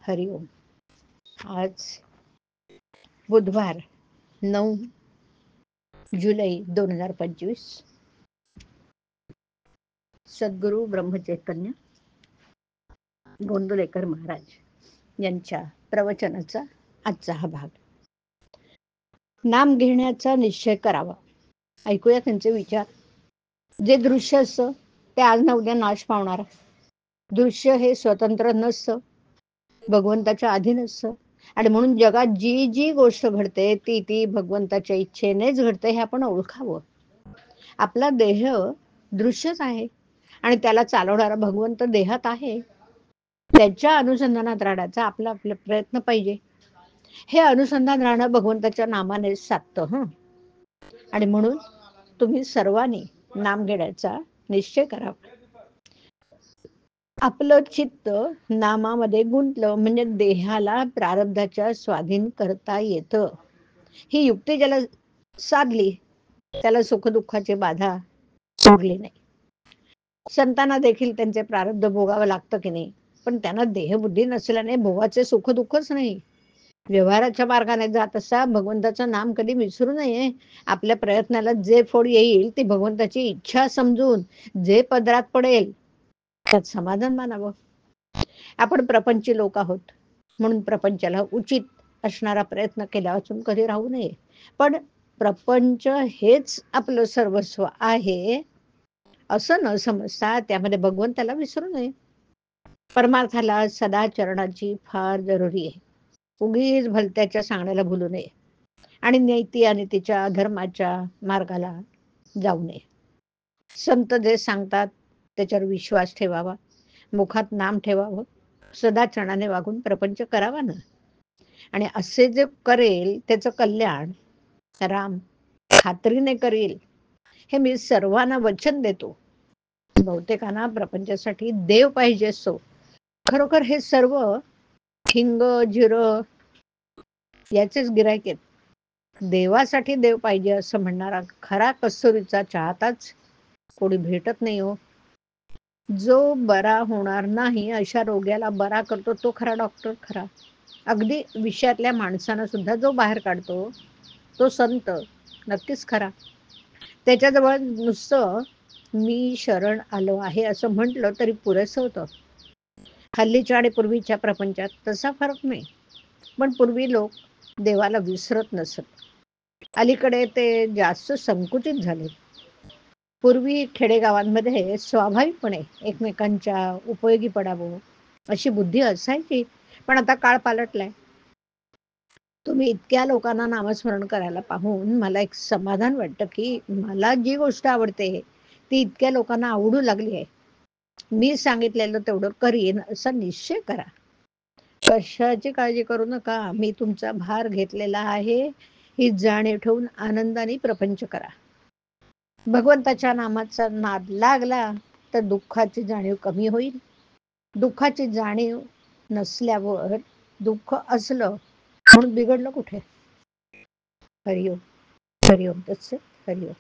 हरिओम. आज बुधवार 9 जुलै 2025. सद्गुरू ब्रह्मचैतन्य गोंदवलेकर महाराज यांच्या प्रवचनाचा आजचा हा भाग. नाम घेण्याचा निश्चय करावा. ऐकूया त्यांचे विचार. जे दृश्य असतं ते आज ना उद्या नाश पावणार. दृश्य हे स्वतंत्र नसतं, भगवंताच्या अधीन असतं, आणि म्हणून जगात जी जी गोष्ट घडते ती भगवंताच्या इच्छेनेच घडते हे आपण ओळखावं. आपला देह दृश्यच आहे आणि त्याला चालवणारा भगवंत देहात आहे. त्याच्या अनुसंधानात राहण्याचा आपला प्रयत्न पाहिजे. हे अनुसंधान राहणं भगवंताच्या नामाने साधतं. आणि म्हणून तुम्ही सर्वांनी नाम घेण्याचा निश्चय करावा. आपलं चित्त नामामध्ये गुंतलं म्हणजे देहाला प्रारब्धाच्या स्वाधीन करता येतं. ही युक्ती ज्याला साधली त्याला सुखदुःखाची बाधा सोडली नाही. संतांना देखील त्यांचे प्रारब्ध भोगावं लागतं की नाही, पण त्यांना देहबुद्धी नसल्याने भोगाचे सुख दुःखच नाही. व्यवहाराच्या मार्गाने जात असता भगवंताचं नाम कधी विसरू नये. आपल्या प्रयत्नाला जे फळ येईल ती भगवंताची इच्छा समजून जे पदरात पडेल त्यात समाधान मानावं. आपण प्रपंची लोक आहोत म्हणून प्रपंचाला उचित असणारा प्रयत्न केला वाचून कधी राहू नये. पण प्रपंच हेच आपलं सर्वस्व आहे असं न समजता त्यामध्ये भगवंताला विसरू नये. परमार्थाला सदाचरणाची फार जरुरी आहे. उगीच भलत्याच्या सांगण्याला भुलू नये आणि नीती आणि तिच्या धर्माच्या मार्गाला जाऊ नये. संत जे सांगतात त्याच्यावर विश्वास ठेवावा, मुखात नाम ठेवावं, सदाचरणाने वागून प्रपंच करावा ना. आणि असे जे करेल त्याचं कल्याण राम खात्रीने करेल हे मी सर्वांना वचन देतो. बहुतेकांना प्रपंचासाठी देव पाहिजे असतो. खरोखर हे सर्व हिंग जिरं याचेच गिरायक आहेत. देवासाठी देव पाहिजे असं म्हणणारा खरा कस्तुरीचा चाहताच कोणी भेटत नाही हो. जो बरा होणार नाही अशा रोग्याला बरा करतो तो खरा डॉक्टर खरा. अगदी विषयातल्या माणसानं सुद्धा जो बाहेर काढतो तो संत नक्कीच खरा. त्याच्याजवळ नुसतं मी शरण आलो आहे असं म्हटलं तरी पुरेसं होतं. हल्लीच्या आणि पूर्वीच्या प्रपंचात तसा फरक नाही. पण पूर्वी लोक देवाला विसरत नसत. अलीकडे ते जास्त संकुचित झाले. पूर्वी खेडेगावांमध्ये स्वाभाविकपणे एकमेकांच्या उपयोगी पडावं अशी बुद्धी असायची. पण आता काळ पालटलाय. तुम्ही इतक्या लोकांना नामस्मरण करायला पाहून मला एक समाधान वाटतं की मला जी गोष्ट आवडते ती इतक्या लोकांना आवडू लागली आहे. मी सांगितलेलं तेवढं करीन असा निश्चय करा. कशाची काळजी करू नका. मी तुमचा भार घेतलेला आहे ही जाणीव ठेवून आनंदाने प्रपंच करा. भगवंताच्या नामाचा नाद लागला तर दुःखाची जाणीव कमी होईल. दुःखाची जाणीव नसल्यावर दुःख असलं म्हणून बिघडलं कुठे. हरिओम. हरिओम तत्सत. हरिओम.